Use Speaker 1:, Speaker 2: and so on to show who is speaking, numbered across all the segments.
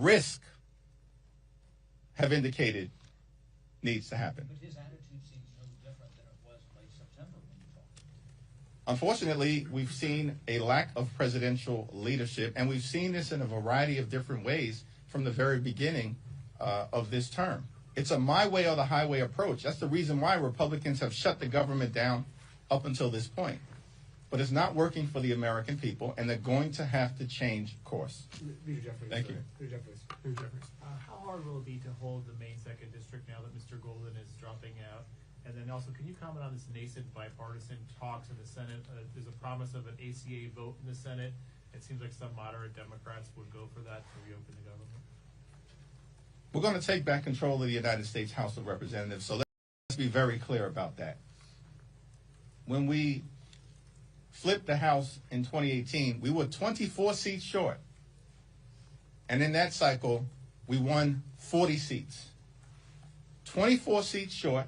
Speaker 1: risk have indicated needs to happen.
Speaker 2: But his attitude seems no different than it was late September when you talked.
Speaker 1: Unfortunately, we've seen a lack of presidential leadership, and we've seen this in a variety of different ways from the very beginning of this term. It's a my way or the highway approach. That's the reason why Republicans have shut the government down up until this point. But it's not working for the American people, and they're going to have to change course.
Speaker 3: Leader Jeffries.
Speaker 1: Thank you.
Speaker 3: Leader Jeffries.
Speaker 4: How hard will it be to hold the Maine 2nd District now that Mr. Golden is dropping out? And then also, can you comment on this nascent bipartisan talks in the Senate? There's a promise of an ACA vote in the Senate. It seems like some moderate Democrats would go for that to reopen the government.
Speaker 1: We're going to take back control of the United States House of Representatives, so let's be very clear about that. When we flipped the House in 2018, we were 24 seats short. And in that cycle, we won 40 seats. 24 seats short,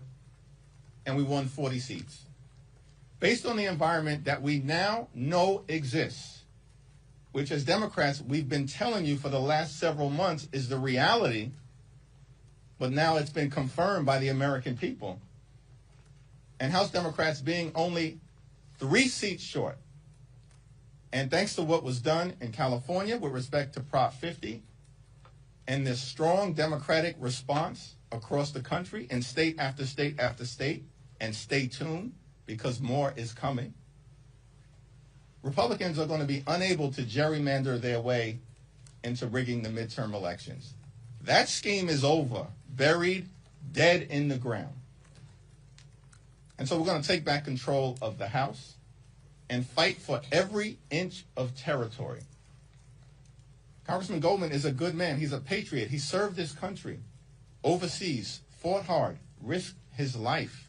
Speaker 1: and we won 40 seats. Based on the environment that we now know exists, which as Democrats we've been telling you for the last several months is the reality, but now it's been confirmed by the American people. And House Democrats being only 3 seats short. And thanks to what was done in California with respect to Prop 50 and this strong Democratic response across the country in state after state after state, and stay tuned because more is coming, Republicans are going to be unable to gerrymander their way into rigging the midterm elections. That scheme is over, buried, dead in the ground. And so we're going to take back control of the House and fight for every inch of territory. Congressman Goldman is a good man. He's a patriot. He served this country overseas, fought hard, risked his life,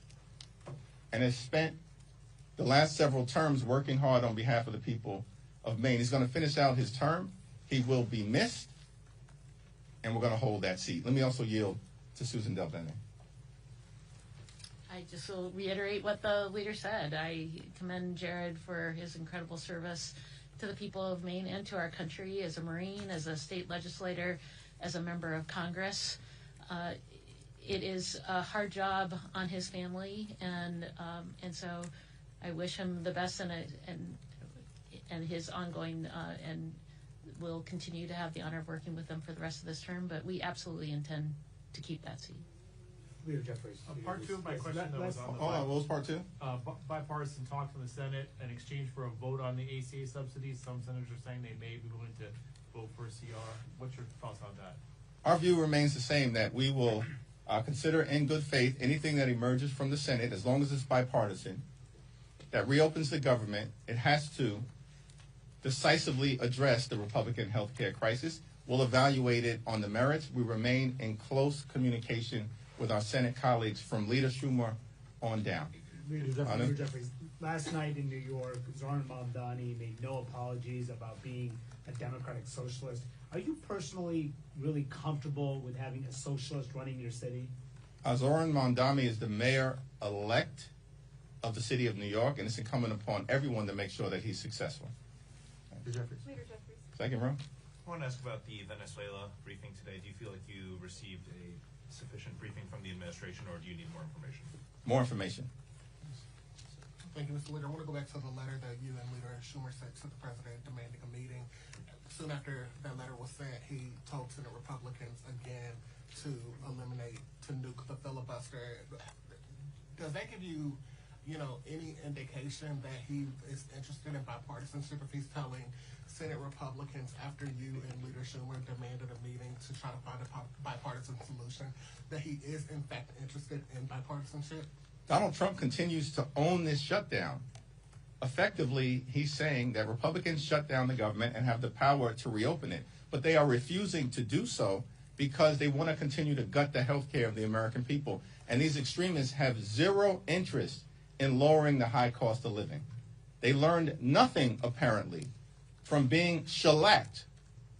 Speaker 1: and has spent the last several terms working hard on behalf of the people of Maine. He's going to finish out his term. He will be missed, and we're going to hold that seat. Let me also yield to Susan Del Bene.
Speaker 5: I just will reiterate what the leader said. I commend Jared for his incredible service to the people of Maine and to our country as a Marine, as a state legislator, as a member of Congress. It is a hard job on his family, and so I wish him the best and his ongoing and will continue to have the honor of working with them for the rest of this term. But we absolutely intend to keep that seat.
Speaker 3: Leader Jeffries.
Speaker 4: Part 2 of my question that was on the
Speaker 1: What was part 2?
Speaker 4: bipartisan talks in the Senate in exchange for a vote on the ACA subsidies. Some senators are saying they may be willing to vote for a CR. What's your thoughts on that?
Speaker 1: Our view remains the same, that we will consider in good faith anything that emerges from the Senate, as long as it's bipartisan, that reopens the government. It has to decisively address the Republican health care crisis. We'll evaluate it on the merits. We remain in close communication with our Senate colleagues from Leader Schumer on down.
Speaker 3: Leader Jeffries, last night in New York, Zoran Mamdani made no apologies about being a democratic socialist. Are you personally really comfortable with having a socialist running your city?
Speaker 1: Zoran Mamdani is the mayor-elect of the city of New York, and it's incumbent upon everyone to make sure that he's successful.
Speaker 3: Leader Jeffries.
Speaker 1: Second row.
Speaker 6: I want to ask about the Venezuela briefing today. Do you feel like you received a sufficient briefing from the administration, or do you need more information?
Speaker 1: More information.
Speaker 7: Thank you, Mr. Leader. I want to go back to the letter that you and Leader Schumer sent to the president demanding a meeting. Soon after that letter was sent, he told Senate Republicans again to nuke the filibuster. Does that give you, any indication that he is interested in bipartisanship if he's telling Senate Republicans after you and Leader Schumer demanded a meeting to try to find a bipartisan solution, that he is in fact interested in bipartisanship?
Speaker 1: Donald Trump continues to own this shutdown. Effectively, he's saying that Republicans shut down the government and have the power to reopen it, but they are refusing to do so because they want to continue to gut the health care of the American people. And these extremists have zero interest in lowering the high cost of living. They learned nothing, apparently, from being shellacked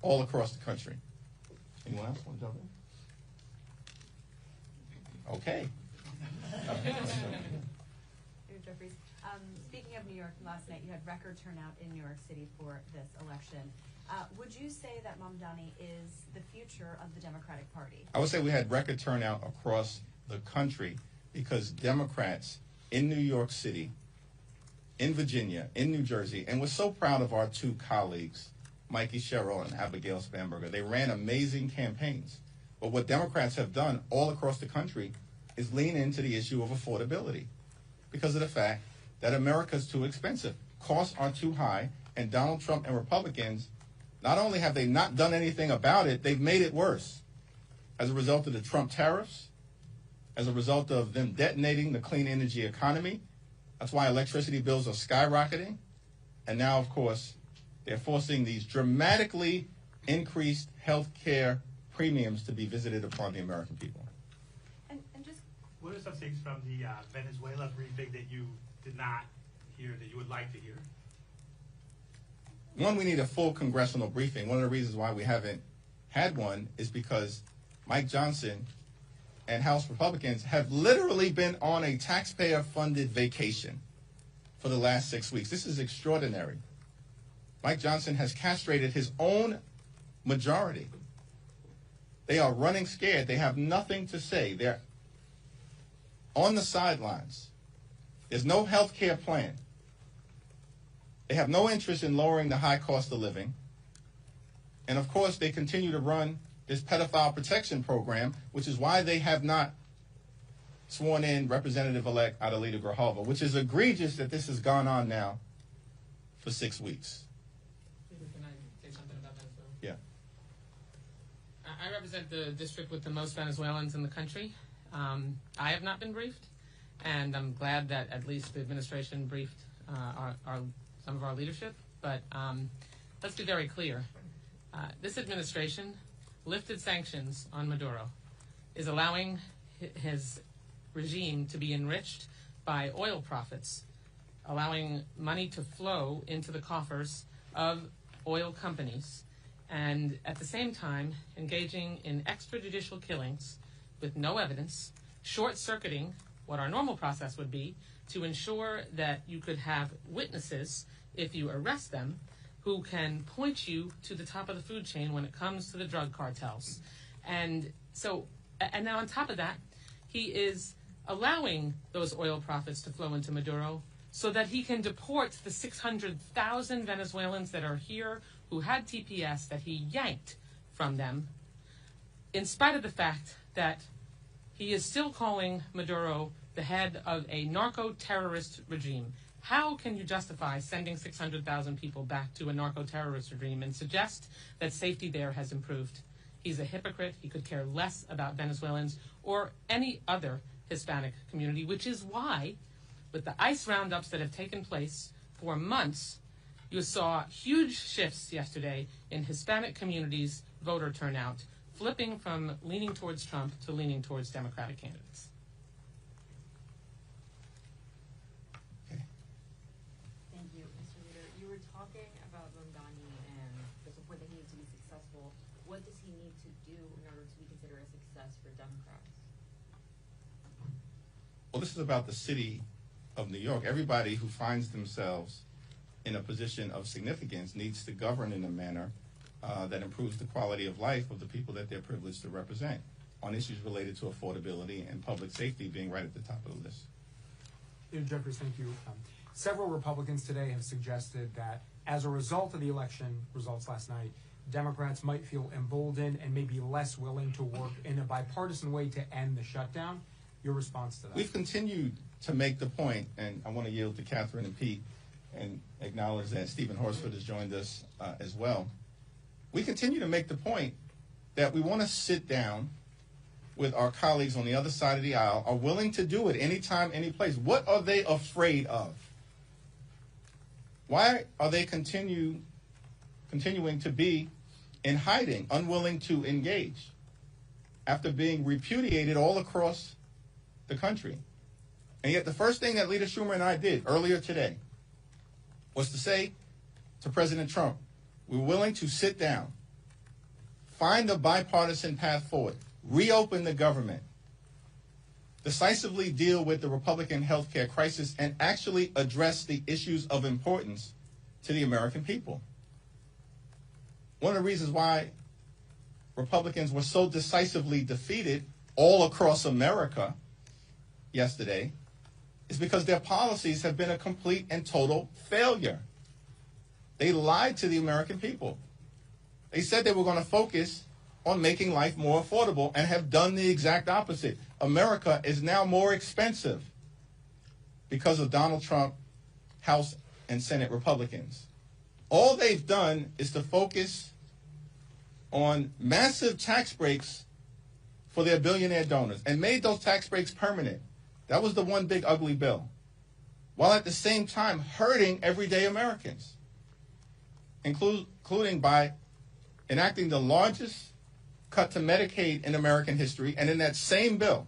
Speaker 1: all across the country. Anyone else want to jump in? Okay.
Speaker 8: Jeffries, speaking of New York, last night you had record turnout in New York City for this election. Would you say that Mamdani is the future of the Democratic Party?
Speaker 1: I would say we had record turnout across the country because Democrats in New York City, in Virginia, in New Jersey, and we're so proud of our two colleagues, Mikey Sherrill and Abigail Spanberger. They ran amazing campaigns. But what Democrats have done all across the country is lean into the issue of affordability because of the fact that America's too expensive. Costs are too high, and Donald Trump and Republicans, not only have they not done anything about it, they've made it worse. As a result of the Trump tariffs, as a result of them detonating the clean energy economy, that's why electricity bills are skyrocketing. And now, of course, they're forcing these dramatically increased health care premiums to be visited upon the American people.
Speaker 8: And just
Speaker 9: What are some things from the Venezuela briefing that you did not hear that you would like to hear?
Speaker 1: One, we need a full congressional briefing. One of the reasons why we haven't had one is because Mike Johnson and House Republicans have literally been on a taxpayer-funded vacation for the last 6 weeks. This is extraordinary. Mike Johnson has castrated his own majority. They are running scared. They have nothing to say. They're on the sidelines. There's no health care plan. They have no interest in lowering the high cost of living. And of course, they continue to run this pedophile protection program, which is why they have not sworn in Representative-elect Adelita Grijalva, which is egregious that this has gone on now for 6 weeks.
Speaker 10: Can I say something about Venezuela?
Speaker 1: Yeah.
Speaker 10: I represent the district with the most Venezuelans in the country. I have not been briefed, and I'm glad that at least the administration briefed some of our leadership. But let's be very clear. This administration lifted sanctions on Maduro, is allowing his regime to be enriched by oil profits, allowing money to flow into the coffers of oil companies, and at the same time engaging in extrajudicial killings with no evidence, short-circuiting what our normal process would be to ensure that you could have witnesses, if you arrest them, who can point you to the top of the food chain when it comes to the drug cartels. And now on top of that, he is allowing those oil profits to flow into Maduro so that he can deport the 600,000 Venezuelans that are here who had TPS that he yanked from them, in spite of the fact that he is still calling Maduro the head of a narco-terrorist regime. How can you justify sending 600,000 people back to a narco-terrorist regime and suggest that safety there has improved? He's a hypocrite. He could care less about Venezuelans or any other Hispanic community, which is why, with the ICE roundups that have taken place for months, you saw huge shifts yesterday in Hispanic communities' voter turnout, flipping from leaning towards Trump to leaning towards Democratic candidates.
Speaker 11: Thank you, Mr. Leader. You were talking about Mamdani and the support that he needs to be successful. What does he need to do in order to be considered a success for Democrats?
Speaker 1: Well, this is about the city of New York. Everybody who finds themselves in a position of significance needs to govern in a manner that improves the quality of life of the people that they're privileged to represent on issues related to affordability and public safety being right at the top of the list.
Speaker 12: Leader Jeffries, thank you. Several Republicans today have suggested that as a result of the election results last night, Democrats might feel emboldened and maybe less willing to work in a bipartisan way to end the shutdown. Your response to that?
Speaker 1: We've continued to make the point, and I want to yield to Catherine and Pete and acknowledge that Stephen Horsford has joined us as well. We continue to make the point that we want to sit down with our colleagues on the other side of the aisle, are willing to do it anytime, any place. What are they afraid of? Why are they continuing to be in hiding, unwilling to engage, after being repudiated all across the country? And yet the first thing that Leader Schumer and I did earlier today was to say to President Trump, we're willing to sit down, find a bipartisan path forward, reopen the government, decisively deal with the Republican health care crisis, and actually address the issues of importance to the American people. one of the reasons why Republicans were so decisively defeated all across America yesterday is because their policies have been a complete and total failure. They lied to the American people. They said they were going to focus on making life more affordable and have done the exact opposite. America is now more expensive because of Donald Trump, House and Senate Republicans. All they've done is to focus on massive tax breaks for their billionaire donors and made those tax breaks permanent. That was the one big ugly bill, while at the same time hurting everyday Americans, including by enacting the largest cut to Medicaid in American history, and in that same bill,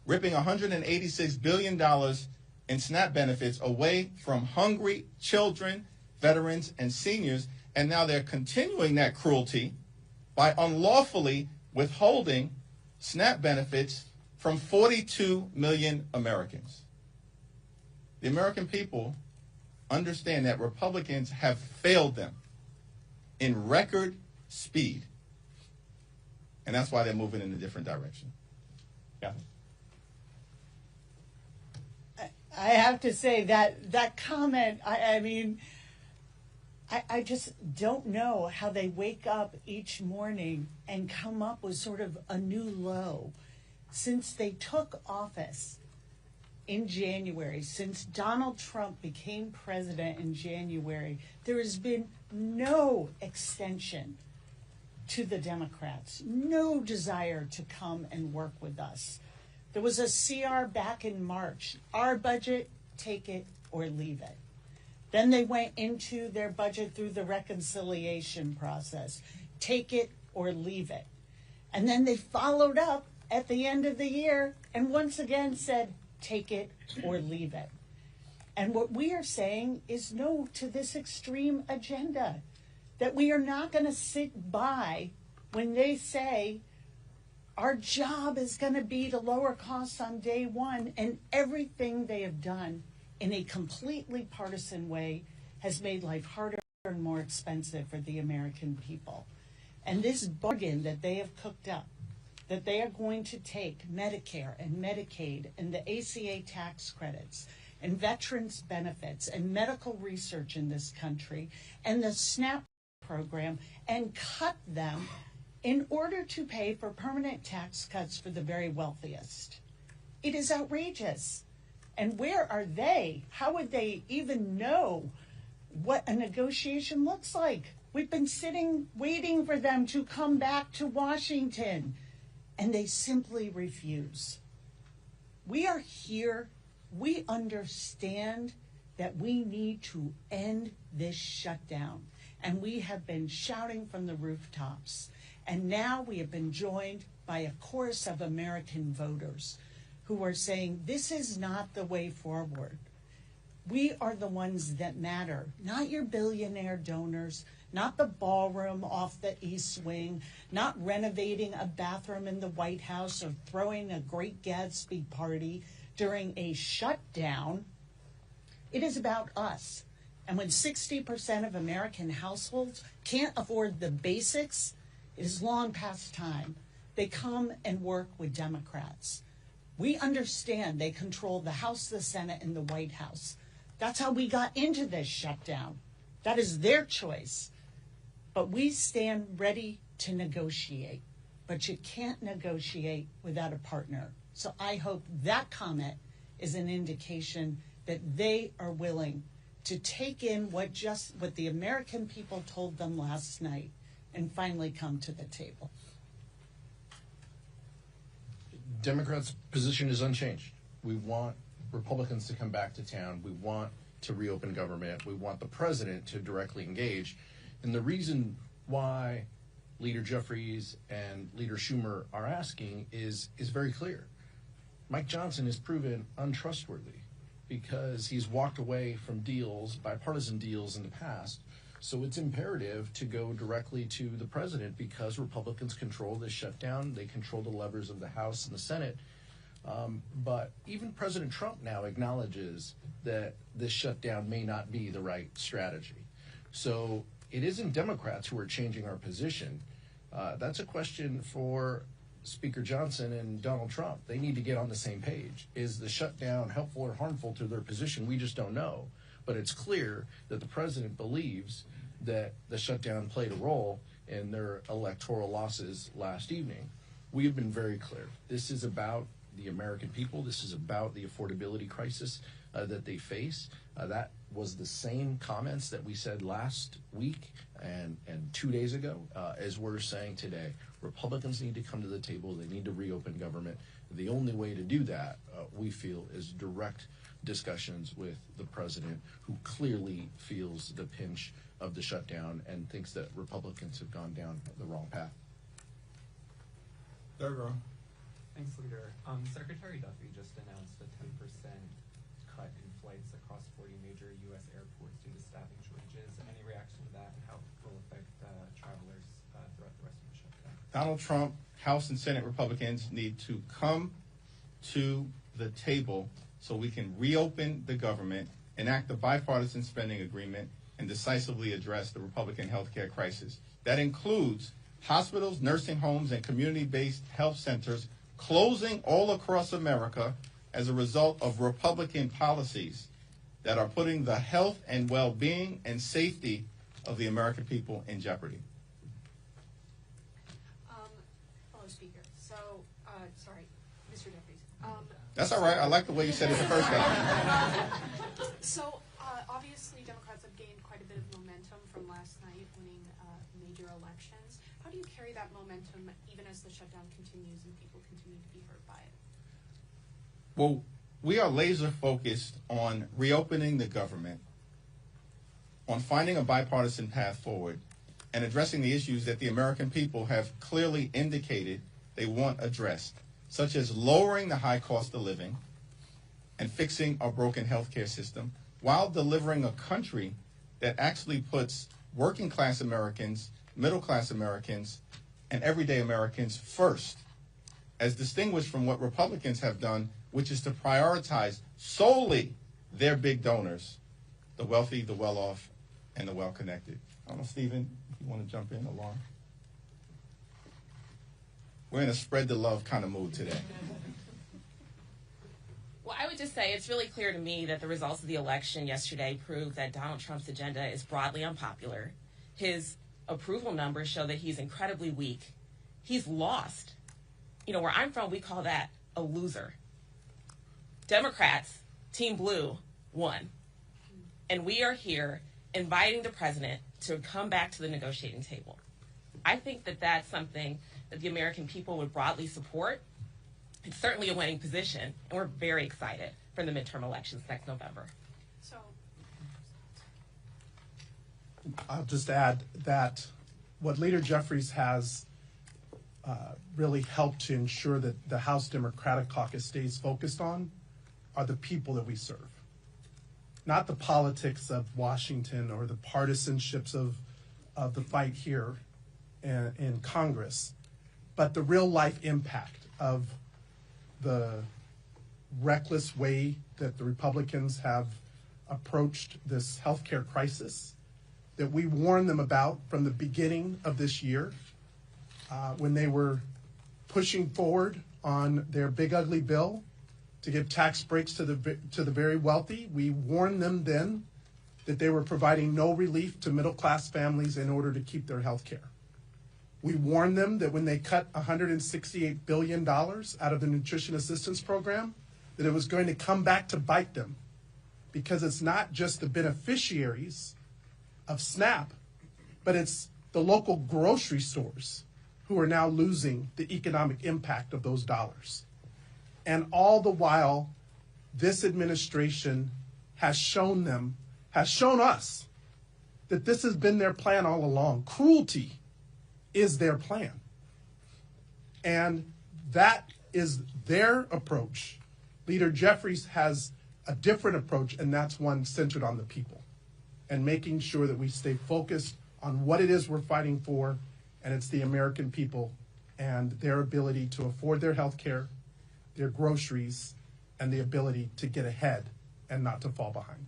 Speaker 1: ripping $186 billion in SNAP benefits away from hungry children, veterans, and seniors. And now they're continuing that cruelty by unlawfully withholding SNAP benefits from 42 million Americans. The American people understand that Republicans have failed them in record speed. And that's why they're moving in a different direction. Yeah.
Speaker 13: I have to say that comment, I mean, I just don't know how they wake up each morning and come up with sort of a new low. Since they took office in January, since Donald Trump became president in January, there has been no extension to the Democrats, no desire to come and work with us. There was a CR back in March. Our budget, take it or leave it. Then they went into their budget through the reconciliation process. Take it or leave it. And then they followed up at the end of the year and once again said, take it or leave it. And what we are saying is no to this extreme agenda, that we are not going to sit by when they say our job is going to be to lower costs on day one, and everything they have done in a completely partisan way has made life harder and more expensive for the American people. And this bargain that they have cooked up, that they are going to take Medicare and Medicaid and the ACA tax credits and veterans benefits and medical research in this country and the SNAP program and cut them in order to pay for permanent tax cuts for the very wealthiest. It is outrageous. And where are they? How would they even know what a negotiation looks like? We've been sitting, waiting for them to come back to Washington, and they simply refuse. We are here. We understand that we need to end this shutdown, and we have been shouting from the rooftops. And now we have been joined by a chorus of American voters who are saying this is not the way forward. We are the ones that matter, not your billionaire donors, not the ballroom off the East Wing, not renovating a bathroom in the White House or throwing a Great Gatsby party during a shutdown. It is about us. And when 60% of American households can't afford the basics, it is long past time they come and work with Democrats. We understand they control the House, the Senate, and the White House. That's how we got into this shutdown. That is their choice. But we stand ready to negotiate. But you can't negotiate without a partner. So I hope that comment is an indication that they are willing to take in what the American people told them last night and finally come to the table.
Speaker 14: Democrats' position is unchanged. We want Republicans to come back to town. We want to reopen government. We want the president to directly engage. And the reason why Leader Jeffries and Leader Schumer are asking is very clear. Mike Johnson is proven untrustworthy because he's walked away from deals, bipartisan deals in the past. So it's imperative to go directly to the president because Republicans control this shutdown. They control the levers of the House and the Senate. But even President Trump now acknowledges that this shutdown may not be the right strategy. So it isn't Democrats who are changing our position. That's a question for Speaker Johnson and Donald Trump. They need to get on the same page. Is the shutdown helpful or harmful to their position? We just don't know. But it's clear that the president believes that the shutdown played a role in their electoral losses last evening. We have been very clear. This is about the American people. This is about the affordability crisis that they face. That was the same comments that we said last week and 2 days ago, as we're saying today. Republicans need to come to the table. They need to reopen government. The only way to do that, we feel, is direct discussions with the president, who clearly feels the pinch of the shutdown and thinks that Republicans have gone down the wrong path.
Speaker 1: Third row.
Speaker 15: Thanks, Leader. Secretary Duffy just announced a 10% cut in flights across 40 major U.S. airports due to staffing shortages. Any reaction to that, and how it will affect travelers throughout the rest of the shutdown?
Speaker 1: Donald Trump, House and Senate Republicans need to come to the table so we can reopen the government, enact a bipartisan spending agreement, and decisively address the Republican health care crisis. That includes hospitals, nursing homes, and community-based health centers closing all across America as a result of Republican policies that are putting the health and well-being and safety of the American people in jeopardy.
Speaker 16: Fellow Speaker, so, sorry, Mr. Jeffries.
Speaker 1: That's all right. I like the way you said it the first time.
Speaker 16: So, obviously, Democrats have gained quite a bit of momentum from last night, winning major elections. How do you carry that momentum even as the shutdown continues and people continue to be hurt by it?
Speaker 1: Well, we are laser focused on reopening the government, on finding a bipartisan path forward, and addressing the issues that the American people have clearly indicated they want addressed, such as lowering the high cost of living and fixing our broken healthcare system, while delivering a country that actually puts working class Americans, middle class Americans, and everyday Americans first, as distinguished from what Republicans have done, which is to prioritize solely their big donors, the wealthy, the well-off, and the well-connected. I don't know, Stephen, if you want to jump in, or Lauren. We're in a spread the love kind of mood today.
Speaker 17: Well, I would just say it's really clear to me that the results of the election yesterday prove that Donald Trump's agenda is broadly unpopular. His approval numbers show that he's incredibly weak. He's lost. You know, where I'm from, we call that a loser. Democrats, Team Blue, won. And we are here inviting the president to come back to the negotiating table. I think that that's something that the American people would broadly support. It's certainly a winning position, and we're very excited for the midterm elections next November.
Speaker 16: So,
Speaker 18: I'll just add that what Leader Jeffries has really helped to ensure that the House Democratic Caucus stays focused on are the people that we serve. Not the politics of Washington or the partisanships of the fight here in Congress, but the real life impact of the reckless way that the Republicans have approached this healthcare crisis that we warned them about from the beginning of this year when they were pushing forward on their big ugly bill to give tax breaks to the very wealthy. We warned them then that they were providing no relief to middle class families in order to keep their health care. We warned them that when they cut $168 billion out of the nutrition assistance program, that it was going to come back to bite them, because it's not just the beneficiaries of SNAP, but it's the local grocery stores who are now losing the economic impact of those dollars. And all the while, this administration has shown us that this has been their plan all along. Cruelty is their plan. And that is their approach. Leader Jeffries has a different approach, and that's one centered on the people and making sure that we stay focused on what it is we're fighting for, and it's the American people and their ability to afford their health care, their groceries, and the ability to get ahead and not to fall behind.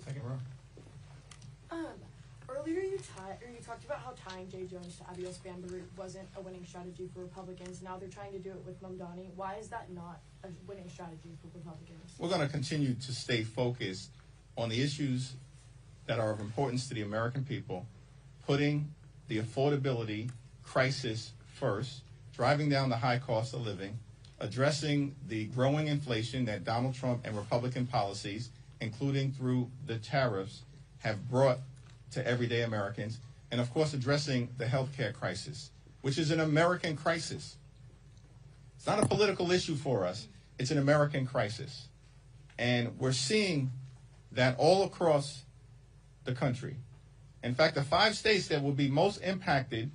Speaker 1: Second row.
Speaker 19: talked about how tying Jay Jones to Abios Bamberg wasn't a winning strategy for Republicans. Now they're trying to do it with Mamdani. Why is that not a winning strategy for Republicans?
Speaker 1: We're going to continue to stay focused on the issues that are of importance to the American people, putting the affordability crisis first, driving down the high cost of living, addressing the growing inflation that Donald Trump and Republican policies, including through the tariffs, have brought to everyday Americans, and of course addressing the healthcare crisis, which is an American crisis. It's not a political issue for us, it's an American crisis. And we're seeing that all across the country. In fact, the 5 states that will be most impacted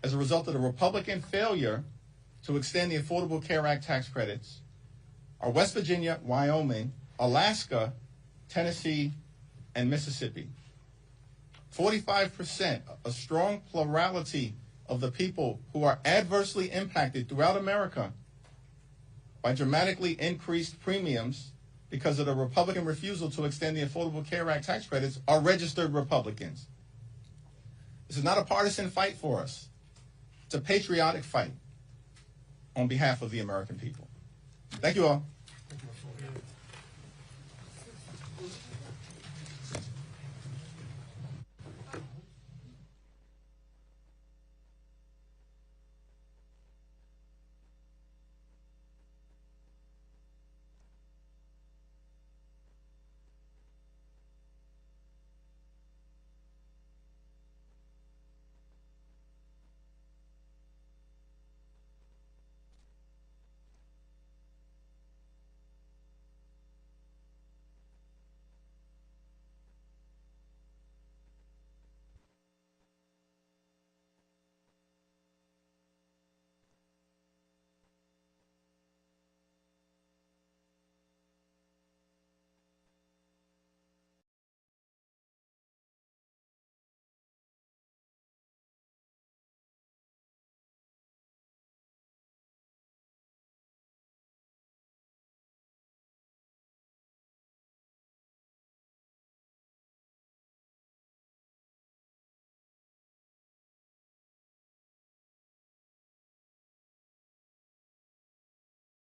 Speaker 1: as a result of the Republican failure to extend the Affordable Care Act tax credits are West Virginia, Wyoming, Alaska, Tennessee, and Mississippi. 45%, a strong plurality of the people who are adversely impacted throughout America by dramatically increased premiums because of the Republican refusal to extend the Affordable Care Act tax credits are registered Republicans. This is not a partisan fight for us. It's a patriotic fight on behalf of the American people. Thank you all.